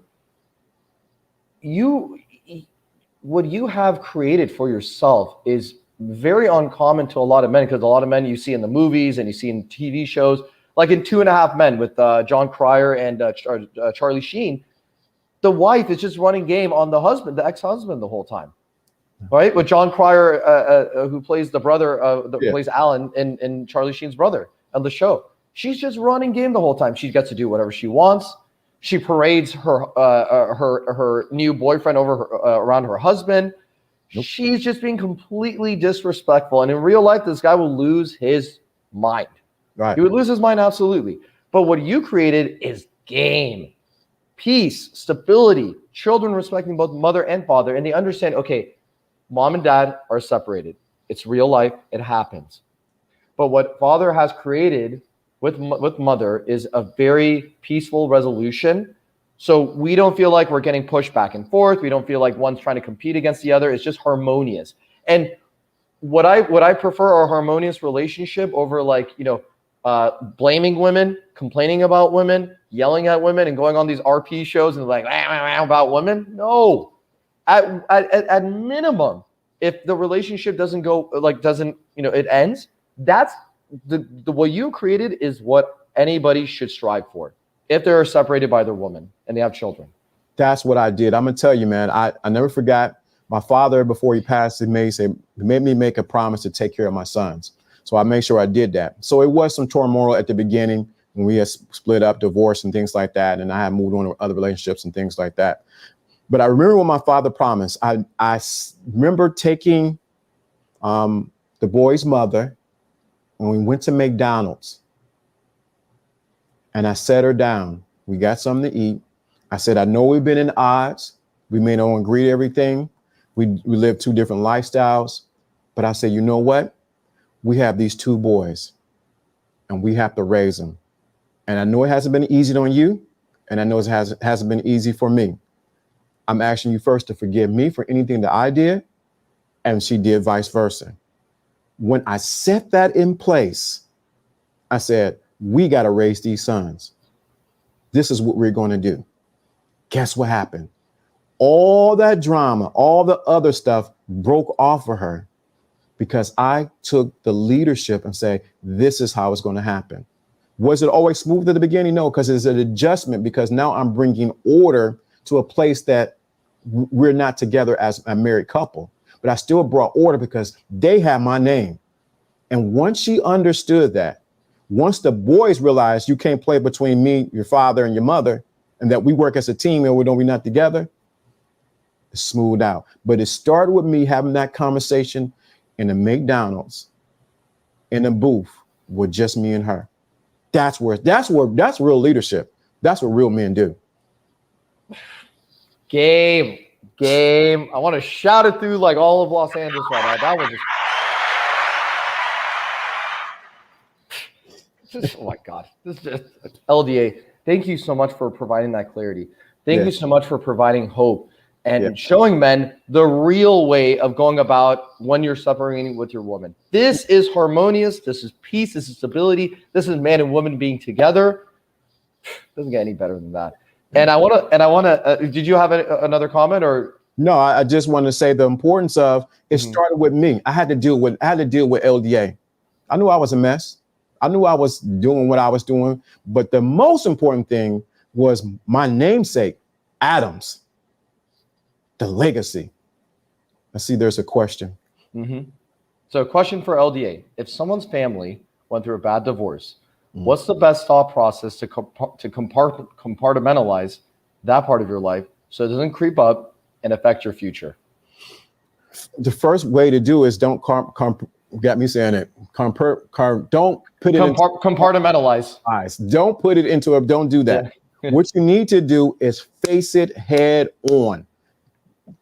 What you have created for yourself is very uncommon to a lot of men, because a lot of men you see in the movies and you see in TV shows, like in 2.5 Men with John Cryer and Charlie Sheen, the wife is just running game on the husband, the ex-husband the whole time, right? With John Cryer, who plays the brother, plays Alan in Charlie Sheen's brother on the show. She's just running game the whole time. She gets to do whatever she wants. She parades her new boyfriend around her husband. Nope. She's just being completely disrespectful. And in real life, this guy will lose his mind. Right. He would lose his mind, absolutely. But what you created is game, peace, stability, children respecting both mother and father. And they understand, okay, mom and dad are separated. It's real life. It happens. But what father has created with mother is a very peaceful resolution. So we don't feel like we're getting pushed back and forth. We don't feel like one's trying to compete against the other. It's just harmonious. And what I prefer a harmonious relationship over blaming women, complaining about women, yelling at women, and going on these RP shows and like about women. No, at minimum, if the relationship doesn't go it ends. That's the what you created is what anybody should strive for if they're separated by their woman and they have children. That's what I did. I'm gonna tell you, man. I never forgot my father before he passed. He made me make a promise to take care of my sons. So I made sure I did that. So it was some turmoil at the beginning when we had split up, divorced and things like that. And I had moved on to other relationships and things like that. But I remember what my father promised. I remember taking the boy's mother when we went to McDonald's. And I sat her down. We got something to eat. I said, I know we've been in odds. We may not agree to everything. We live 2 different lifestyles. But I said, you know what? We have these 2 boys and we have to raise them. And I know it hasn't been easy on you. And I know it hasn't been easy for me. I'm asking you first to forgive me for anything that I did. And she did vice versa. When I set that in place, I said, we got to raise these sons. This is what we're going to do. Guess what happened? All that drama, all the other stuff broke off of her because I took the leadership and say, this is how it's going to happen. Was it always smooth at the beginning? No, because it's an adjustment, because now I'm bringing order to a place that we're not together as a married couple, but I still brought order because they have my name. And once she understood that, once the boys realized you can't play between me, your father and your mother, and that we work as a team and we're not together, it's smoothed out. But it started with me having that conversation in a McDonald's in a booth with just me and her. That's real leadership. That's what real men do. Game. I want to shout it through like all of Los Angeles right now. That was just oh my God. This is just LDA. Thank you so much for providing that clarity. Thank you so much for providing hope and showing men the real way of going about when you're separating with your woman. This is harmonious. This is peace. This is stability. This is man and woman being together. Doesn't get any better than that. And I want to, did you have another comment or? No, I just want to say the importance of it started with me. I had to deal with LDA. I knew I was a mess. I knew I was doing what I was doing. But the most important thing was my namesake, Adams. the legacy. I see there's a question. Mm-hmm. So question for LDA. If someone's family went through a bad divorce, what's the best thought process to compartmentalize that part of your life so it doesn't creep up and affect your future? The first way to do is don't got me saying it. Don't put it compartmentalize. Don't put it into a, don't do that. Yeah. What you need to do is face it head on.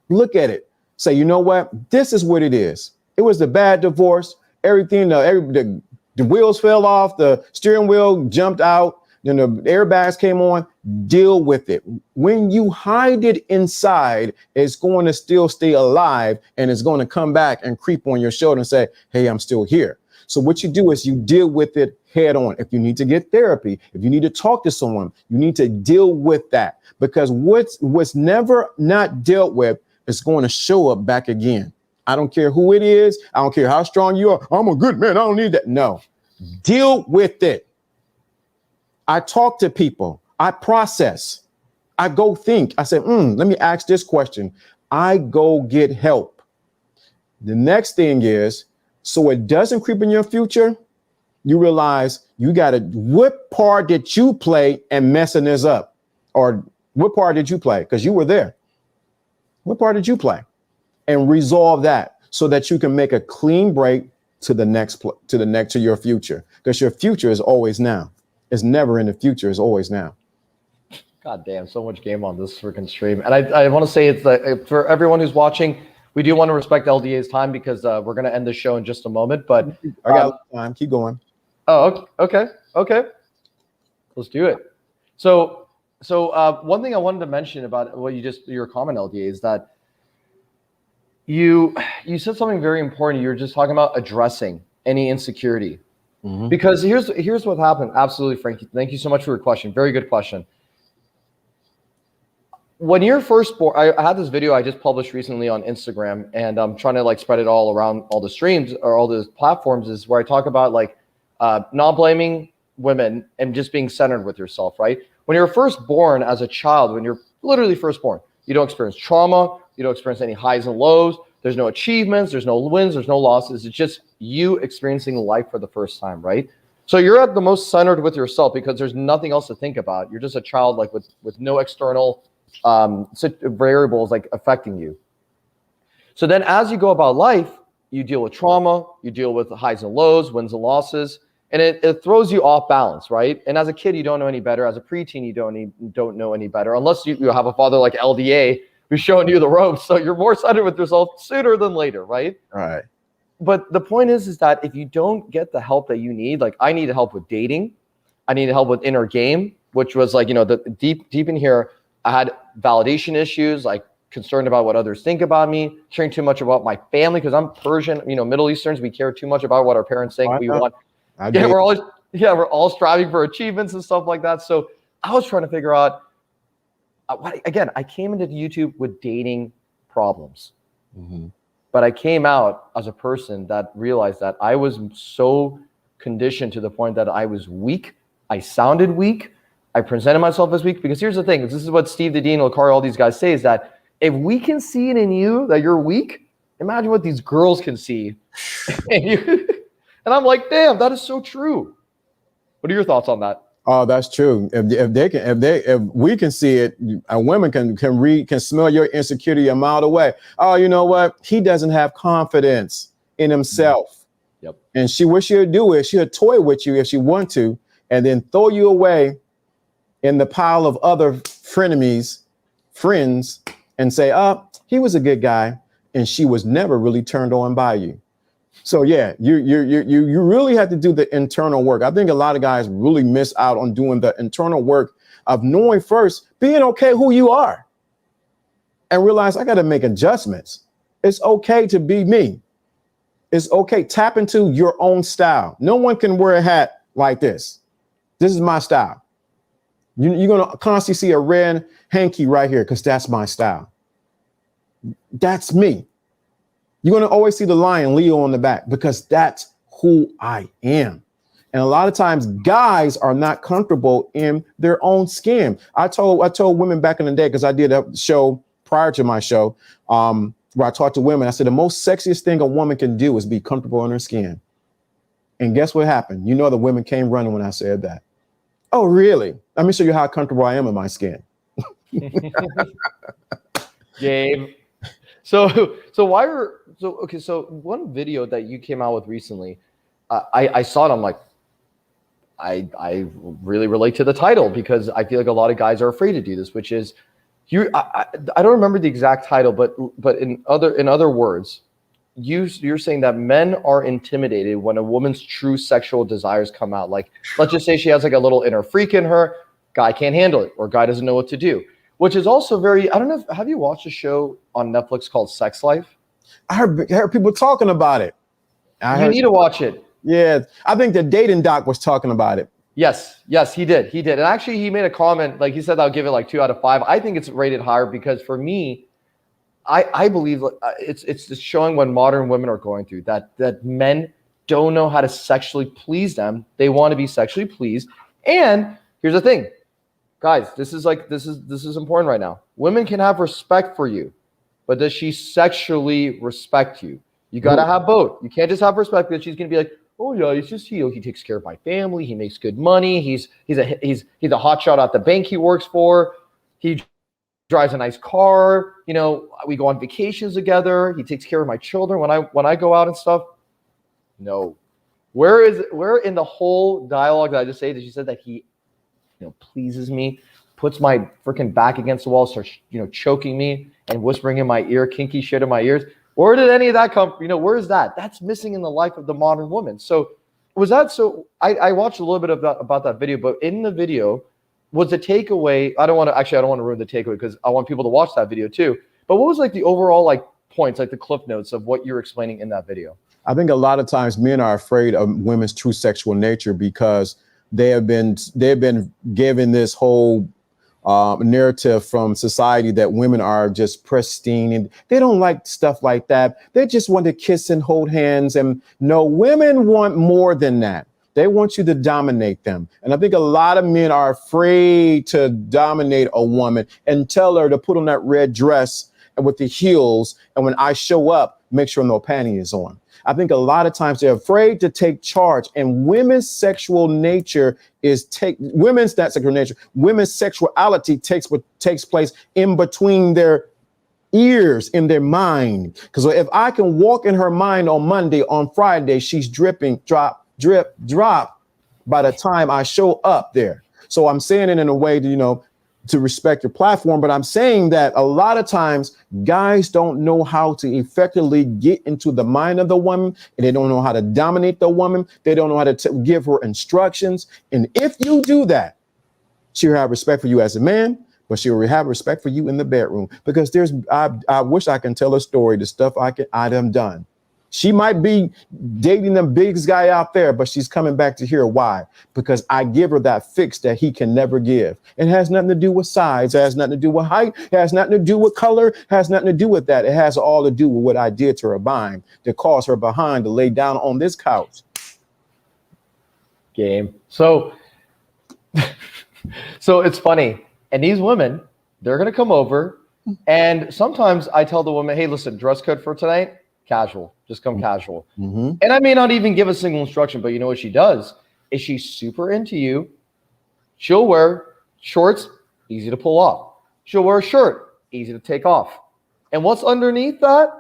Look at it. Say, you know what? This is what it is. It was a bad divorce. Everything, the wheels fell off, the steering wheel jumped out, then the airbags came on. Deal with it. When you hide it inside, it's going to still stay alive, and it's going to come back and creep on your shoulder and say, hey, I'm still here. So what you do is you deal with it head on. If you need to get therapy, if you need to talk to someone, you need to deal with that, because what's never not dealt with is going to show up back again. I don't care who it is. I don't care how strong you are. I'm a good man. I don't need that. No, deal with it. I talk to people. I process. I go think. I say, let me ask this question. I go get help. The next thing is, so it doesn't creep in your future, you realize you got to, what part did you play in messing this up? Or what part did you play? Because you were there. What part did you play? And resolve that so that you can make a clean break to your future, because your future is always now. It's never in the future. It's always now. God damn, so much game on this freaking stream. And I want to say it's that for everyone who's watching, we do want to respect LDA's time, because we're going to end the show in just a moment. But I got time. Keep going. Oh, okay. Let's do it. So one thing I wanted to mention about what your comment, LDA, is that you said something very important. You were just talking about addressing any insecurity. Mm-hmm. Because here's what happened. Absolutely, Frankie. Thank you so much for your question. Very good question. When you're first born, I had this video I just published recently on Instagram, and I'm trying to spread it all around all the streams or all the platforms, is where I talk about not blaming women and just being centered with yourself, right? When you're first born as a child, when you're literally first born, you don't experience trauma, you don't experience any highs and lows, there's no achievements, there's no wins, there's no losses. It's just you experiencing life for the first time, right? So you're at the most centered with yourself, because there's nothing else to think about. You're just a child with no external variables affecting you. So then as you go about life, you deal with trauma, you deal with the highs and lows, wins and losses, and it throws you off balance, right? And as a kid, you don't know any better. As a preteen, you don't know any better, unless you have a father like LDA who's showing you the ropes. So you're more centered with yourself sooner than later, right? Right. But the point is that if you don't get the help that you need, I needed help with dating, I needed help with inner game, which was the deep in here, I had validation issues, concerned about what others think about me, caring too much about my family, because I'm Persian, Middle Easterns, we care too much about what our parents think. We're all striving for achievements and stuff like that. So I was trying to figure out, I came into YouTube with dating problems. Mm-hmm. But I came out as a person that realized that I was so conditioned to the point that I was weak. I sounded weak. I presented myself as weak, because here's the thing. This is what Steve Dedeen, Lakari, all these guys say, is that if we can see it in you that you're weak, imagine what these girls can see. And I'm like, damn, that is so true. What are your thoughts on that? Oh, that's true. If we can see it, a woman can smell your insecurity a mile away. Oh, you know what? He doesn't have confidence in himself. Yep. And what she'll do is she'll toy with you if she want to, and then throw you away in the pile of other friends, and say, he was a good guy, and she was never really turned on by you. So yeah, you really have to do the internal work. I think a lot of guys really miss out on doing the internal work of knowing first, being okay who you are, and realize I got to make adjustments. It's okay to be me. It's okay. Tap into your own style. No one can wear a hat like this. This is my style. You're going to constantly see a red hanky right here, because that's my style. That's me. You're going to always see the lion Leo on the back, because that's who I am. And a lot of times guys are not comfortable in their own skin. I told women back in the day, because I did a show prior to my show, where I talked to women. I said, the most sexiest thing a woman can do is be comfortable in her skin. And guess what happened? You know, the women came running when I said that. Oh, really? Let me show you how comfortable I am in my skin. Gabe. So one video that you came out with recently, I saw it. I'm like, I really relate to the title because I feel like a lot of guys are afraid to do this, which is I don't remember the exact title, but in other words, you're saying that men are intimidated when a woman's true sexual desires come out. Like, let's just say she has like a little inner freak in her, guy can't handle it, or guy doesn't know what to do, which is also very, I don't know, have you watched a show on Netflix called Sex Life? I heard people talking about it. You need to watch it. Yeah, I think the dating doc was talking about it. Yes, he did. And actually, he made a comment, like he said, I'll give it like 2 out of 5. I think it's rated higher because for me, I believe it's just showing what modern women are going through, that men don't know how to sexually please them. They want to be sexually pleased. And here's the thing, guys, this is important right now. Women can have respect for you, but does she sexually respect you? You got to have both. You can't just have respect because she's going to be like, oh yeah, he's just he takes care of my family. He makes good money. He's a hot shot at the bank he works for. He drives a nice car. You know, we go on vacations together. He takes care of my children when I go out and stuff. No, where in the whole dialogue that I just said that she said that he, pleases me, puts my freaking back against the wall, starts choking me and whispering in my ear, kinky shit in my ears. Where did any of that come? Where is that? That's missing in the life of the modern woman. So was that so? I watched a little bit about that video, but in the video was the takeaway. I don't want to ruin the takeaway because I want people to watch that video too. But what was like the overall like points, like the cliff notes of what you're explaining in that video? I think a lot of times men are afraid of women's true sexual nature because they've been given this whole narrative from society that women are just pristine and they don't like stuff like that. They just want to kiss and hold hands. And no, women want more than that. They want you to dominate them. And I think a lot of men are afraid to dominate a woman and tell her to put on that red dress and with the heels. And when I show up, make sure no panties on. I think a lot of times they're afraid to take charge, and women's sexual nature women's sexuality takes place in between their ears, in their mind. Because if I can walk in her mind on Monday, on Friday, she's dripping, drop, drip, drop by the time I show up there. So I'm saying it in a way to respect your platform, but I'm saying that a lot of times guys don't know how to effectively get into the mind of the woman, and they don't know how to dominate the woman. They don't know how to give her instructions. And if you do that, she'll have respect for you as a man, but she will have respect for you in the bedroom. Because I wish I can tell a story, the stuff I done done. She might be dating the biggest guy out there, but she's coming back to hear why. Because I give her that fix that he can never give. It has nothing to do with size. It has nothing to do with height. It has nothing to do with color. It has nothing to do with that. It has all to do with what I did to her behind to cause her behind to lay down on this couch. Game. So it's funny. And these women, they're going to come over. And sometimes I tell the woman, hey, listen, dress code for tonight, casual. Just come casual. Mm-hmm. And I may not even give a single instruction, but you know what she does? Is she's super into you. She'll wear shorts, easy to pull off. She'll wear a shirt, easy to take off. And what's underneath that?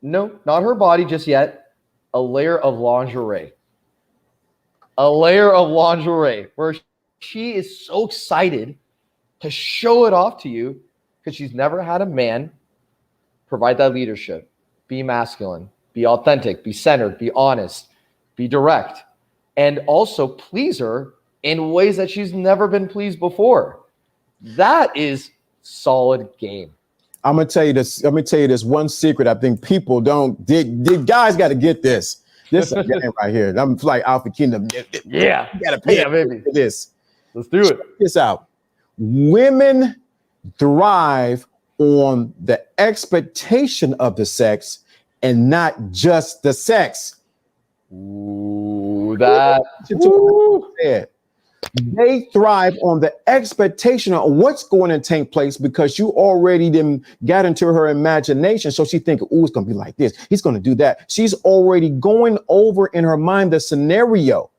No, not her body just yet. A layer of lingerie. A layer of lingerie where she is so excited to show it off to you because she's never had a man provide that leadership, be masculine, be authentic, be centered, be honest, be direct, and also please her in ways that she's never been pleased before. That is solid game. I'm gonna tell you this. Let me tell you this one secret. I think people don't. Guys got to get this. This is a game right here. I'm like Alpha Kingdom. Yeah, you gotta pay attention to this. Let's do it. Check this out. Women thrive on the expectation of the sex and not just the sex. Ooh, that. Ooh. They thrive on the expectation of what's going to take place because you already then got into her imagination. So she thinks, oh, it's going to be like this. He's going to do that. She's already going over in her mind the scenario.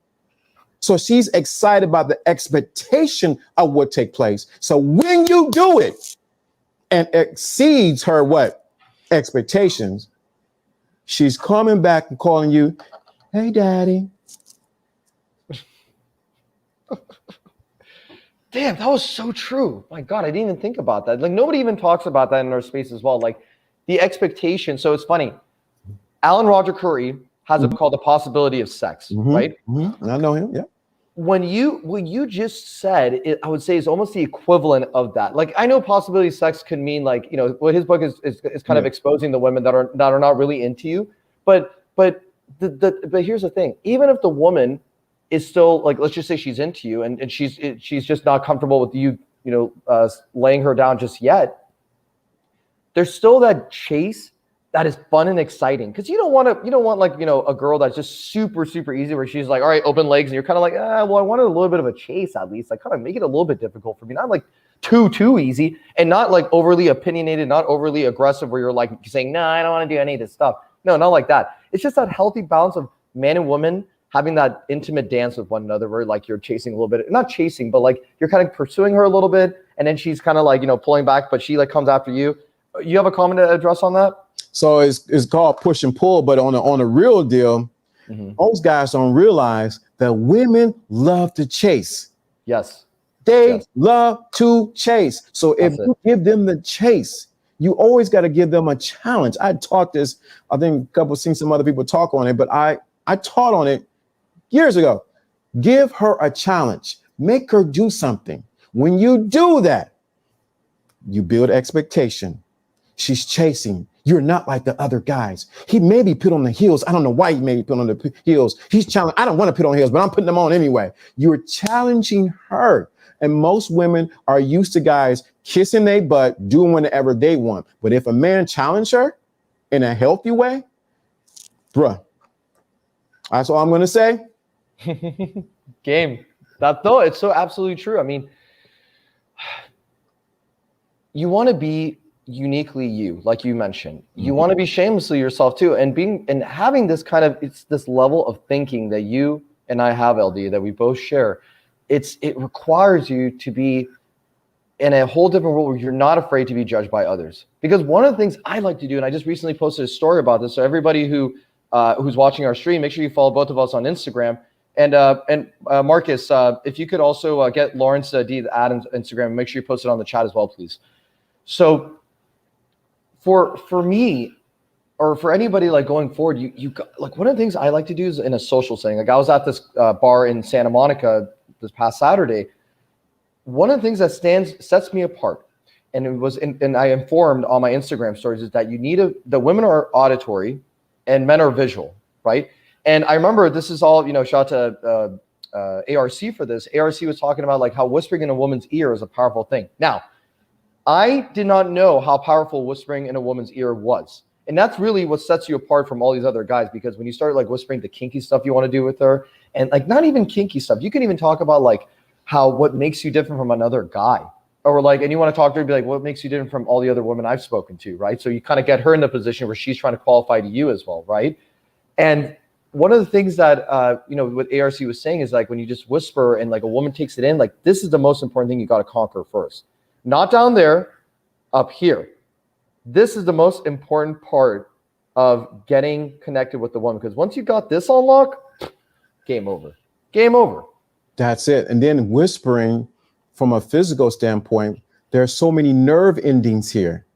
So she's excited about the expectation of what take place. So when you do it and exceeds her what? Expectations, she's coming back and calling you, hey, daddy. Damn, that was so true. My God, I didn't even think about that. Like nobody even talks about that in our space as well. Like the expectation. So it's funny. Alan Roger Curry has it called the possibility of sex, right? I know him. Yeah. What you just said, I would say is almost the equivalent of that. Like I know possibility of sex could mean like, you know, what his book is kind of exposing the women that are not really into you. But here's the thing. Even if the woman is still like, let's just say she's into you and she's just not comfortable with you, laying her down just yet. There's still that chase that is fun and exciting because you don't want like, a girl that's just super, super easy where she's like, all right, open legs. And you're kind of like, well, I wanted a little bit of a chase at least. Like kind of make it a little bit difficult for me. Not like too easy and not like overly opinionated, not overly aggressive where you're like saying, no, I don't want to do any of this stuff. No, not like that. It's just that healthy balance of man and woman having that intimate dance with one another where like you're chasing a little bit, not chasing, but like you're kind of pursuing her a little bit. And then she's kind of like, pulling back, but she like comes after you. You have a comment to address on that? So it's called push and pull, but on a real deal, most guys don't realize that women love to chase. Yes. They love to chase. So if you give them the chase, you always got to give them a challenge. I taught this, I think seen some other people talk on it, but I taught on it years ago. Give her a challenge. Make her do something. When you do that, you build expectation. She's chasing. You're not like the other guys. He may be put on the heels. I don't know why he may be put on the heels. He's challenged. I don't want to put on heels, but I'm putting them on anyway. You're challenging her. And most women are used to guys kissing their butt, doing whatever they want. But if a man challenge her in a healthy way, bruh, that's all I'm going to say. Game. It's so absolutely true. I mean, you want to be uniquely you, like you mentioned. You want to be shamelessly yourself too, and having this kind of this level of thinking that you and I have, LD, that we both share. It requires you to be in a whole different world where you're not afraid to be judged by others. Because one of the things I like to do, and I just recently posted a story about this, so everybody who's watching our stream, make sure you follow both of us on Instagram. And Marcus, if you could also get Lawrence D. Adams Instagram, make sure you post it on the chat as well, please. So for me, or for anybody like going forward, you got, like one of the things I like to do is in a social setting. Like I was at this bar in Santa Monica this past Saturday. One of the things that sets me apart, and and I informed on my Instagram stories, is that the women are auditory and men are visual, right? And I remember this is all, shout out to ARC for this. ARC was talking about like how whispering in a woman's ear is a powerful thing. Now, I did not know how powerful whispering in a woman's ear was. And that's really what sets you apart from all these other guys, because when you start like whispering the kinky stuff you want to do with her, and like not even kinky stuff, you can even talk about like what makes you different from another guy, or like, and you want to talk to her and be like, what makes you different from all the other women I've spoken to, right? So you kind of get her in the position where she's trying to qualify to you as well, right? And one of the things that, what ARC was saying is like when you just whisper and like a woman takes it in, like this is the most important thing you got to conquer first. Not down there, up here. This is the most important part of getting connected with the woman, because once you got this on lock, game over. Game over. That's it. And then whispering from a physical standpoint, there are so many nerve endings here.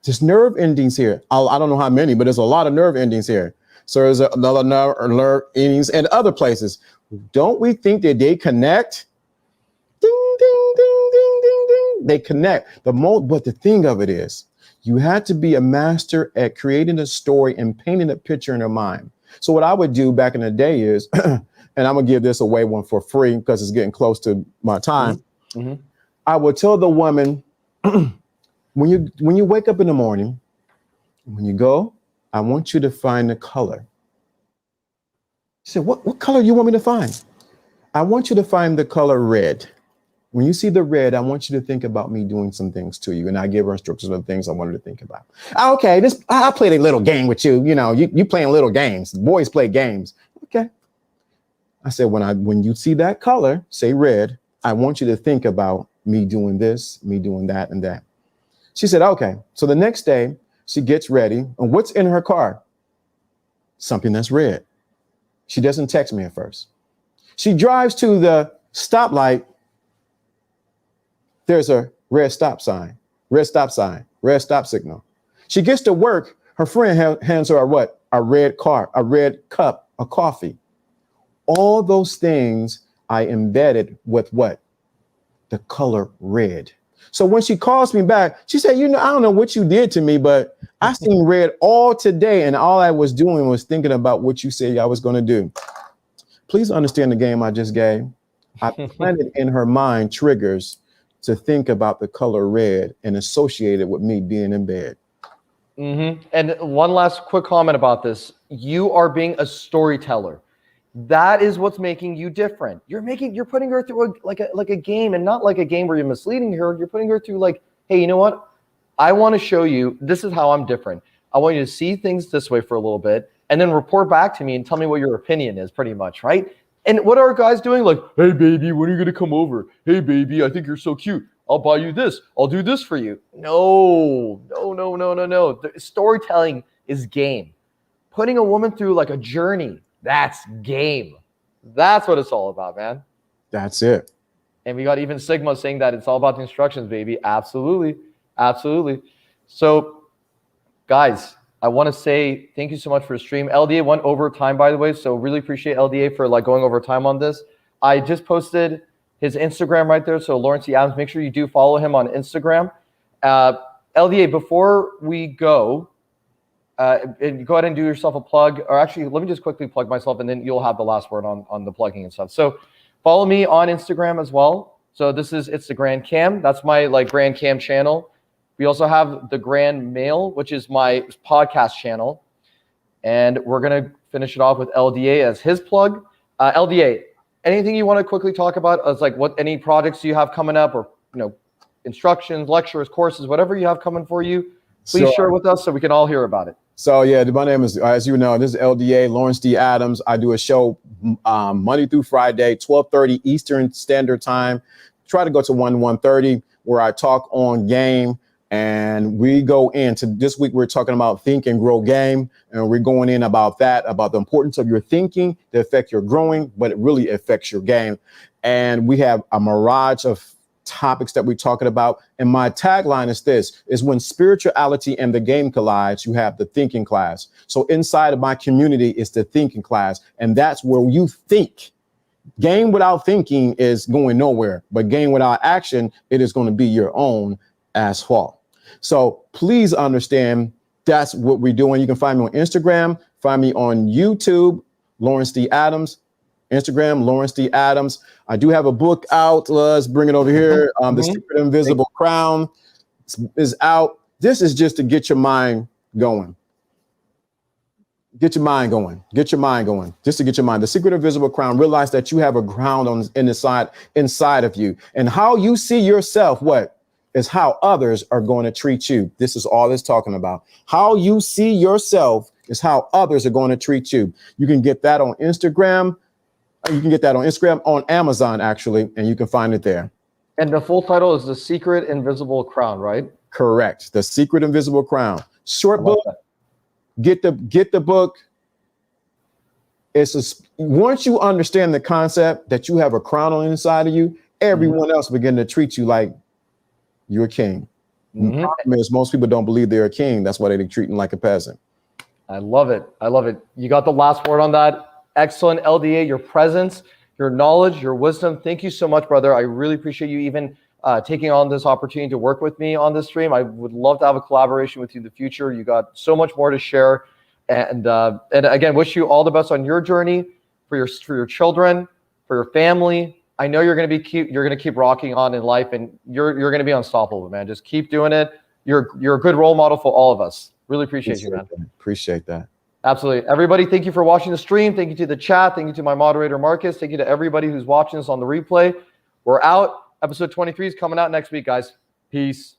Just nerve endings here. I don't know how many, but there's a lot of nerve endings here. So there's another nerve endings and other places. Don't we think that they connect? Ding, ding, ding, ding, ding, ding. They connect. But the thing of it is, you had to be a master at creating a story and painting a picture in her mind. So what I would do back in the day is, and I'm gonna give this away one for free because it's getting close to my time. I would tell the woman, when you wake up in the morning, when you go, I want you to find the color. She said, what color do you want me to find? I want you to find the color red. When you see the red, I want you to think about me doing some things to you. And I give her instructions of things I wanted to think about. Okay, I played a little game with you. You know, you playing little games. Boys play games. Okay. I said, when you see that color, say red, I want you to think about me doing this, me doing that, and that. She said, okay. So the next day, she gets ready. And what's in her car? Something that's red. She doesn't text me at first. She drives to the stoplight. There's a red stop sign, red stop signal. She gets to work. Her friend hands her a red cup of coffee. All those things I embedded with what? The color red. So when she calls me back, she said, I don't know what you did to me, but I seen red all today. And all I was doing was thinking about what you said I was going to do. Please understand the game I just gave. I planted in her mind triggers to think about the color red and associate it with me being in bed. Mm-hmm. And one last quick comment about this. You are being a storyteller. That is what's making you different. You're putting her through like a game, and not like a game where you're misleading her. You're putting her through like, hey, you know what? I want to show you, this is how I'm different. I want you to see things this way for a little bit and then report back to me and tell me what your opinion is, pretty much, right? And what are guys doing? Like, hey, baby, when are you going to come over? Hey, baby, I think you're so cute. I'll buy you this. I'll do this for you. No. Storytelling is game. Putting a woman through like a journey, that's game. That's what it's all about, man. That's it. And we got even Sigma saying that it's all about the instructions, baby. Absolutely. Absolutely. So, guys, I want to say thank you so much for the stream. LDA went over time, by the way, so really appreciate LDA for like going over time on this. I just posted his Instagram right there, so Lawrence D. Adams, make sure you do follow him on Instagram. LDA, before we go, and go ahead and do yourself a plug, or actually, let me just quickly plug myself, and then you'll have the last word on the plugging and stuff. So follow me on Instagram as well. So it's the Grand Cam. That's my like Grand Cam channel. We also have the Grand Mail, which is my podcast channel. And we're going to finish it off with LDA as his plug. LDA, anything you want to quickly talk about as like any projects you have coming up, or, instructions, lectures, courses, whatever you have coming for you, please share with us so we can all hear about it. So yeah, my name is, as you know, this is LDA, Lawrence D. Adams. I do a show Monday through Friday, 12:30 Eastern Standard Time. Try to go to 1:30 where I talk on game. And we go into this week, we're talking about think and grow game. And we're going in about that, about the importance of your thinking to affect your growing, but it really affects your game. And we have a mirage of topics that we're talking about. And my tagline is this, is when spirituality and the game collides, you have the thinking class. So inside of my community is the thinking class. And that's where you think. Game without thinking is going nowhere, but game without action, it is going to be your own asphalt. So please understand that's what we're doing. You can find me on Instagram, find me on YouTube, Lawrence D. Adams, Instagram, Lawrence D. Adams. I do have a book out. Let's bring it over here. The Secret Invisible Crown is out. This is just to get your mind going. Get your mind going. Get your mind going. Just to get your mind. The Secret Invisible Crown. Realize that you have a ground inside of you, and how you see yourself. What is how others are going to treat you. This is all it's talking about. How you see yourself is how others are going to treat you. You can get that on Instagram. You can get that on Instagram, on Amazon, actually, and you can find it there. And the full title is The Secret Invisible Crown, right? Correct. The Secret Invisible Crown. Short book. Get the book. Once you understand the concept that you have a crown on the inside of you, everyone else begin to treat you like you're a king. The problem is most people don't believe they're a king. That's why they're treating like a peasant. I love it. I love it. You got the last word on that. Excellent, LDA, your presence, your knowledge, your wisdom. Thank you so much, brother. I really appreciate you even taking on this opportunity to work with me on this stream. I would love to have a collaboration with you in the future. You got so much more to share. And again, wish you all the best on your journey, for your children, for your family. I know you're going to keep rocking on in life, and you're going to be unstoppable, man. Just keep doing it. You're a good role model for all of us. Really appreciate you, man. Appreciate that. Absolutely. Everybody, thank you for watching the stream. Thank you to the chat. Thank you to my moderator, Marcus. Thank you to everybody who's watching us on the replay. We're out. Episode 23 is coming out next week, guys. Peace.